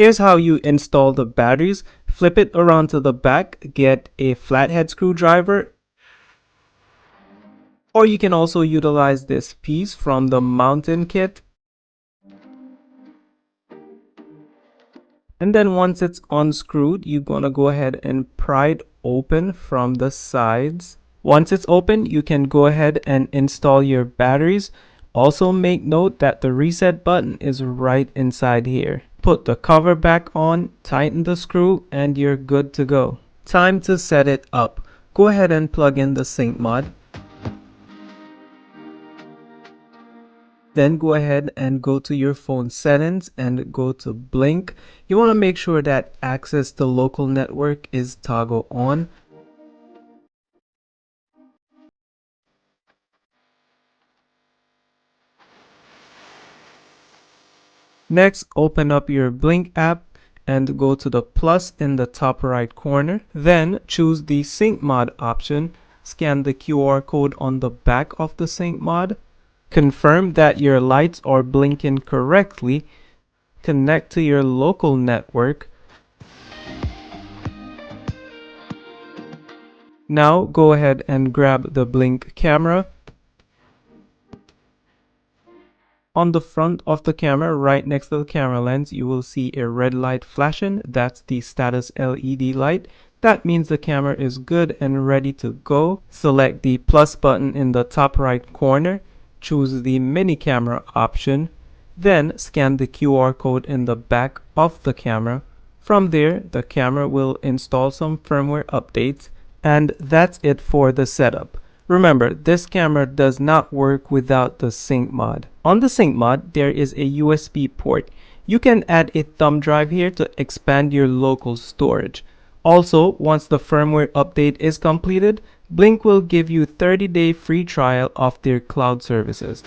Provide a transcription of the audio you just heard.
Here's how you install the batteries. Flip it around to the back, get a flathead screwdriver, or you can also utilize this piece from the mountain kit. And then once it's unscrewed, you're gonna go ahead and pry it open from the sides. Once it's open, you can go ahead and install your batteries. Also make note that the reset button is right inside here. Put the cover back on, tighten the screw, and you're good to go. Time to set it up. Go ahead and plug in the sync mod. Then go ahead and go to your phone settings and go to blink. You want to make sure that access to local network is toggle on. Next, open up your blink app and go to the plus in the top right corner. Then choose the sync mod option. Scan the QR code on the back of the sync mod. Confirm that your lights are blinking correctly. Connect to your local network. Now go ahead and grab the blink camera. On the front of the camera, right next to the camera lens, you will see a red light flashing. That's the status LED light. That means the camera is good and ready to go. Select the plus button in the top right corner. Choose the mini camera option. Then scan the QR code in the back of the camera. From there, the camera will install some firmware updates. And that's it for the setup. Remember, this camera does not work without the sync mod. On the sync mod, there is a USB port. You can add a thumb drive here to expand your local storage. Also, once the firmware update is completed, Blink will give you 30-day free trial of their cloud services.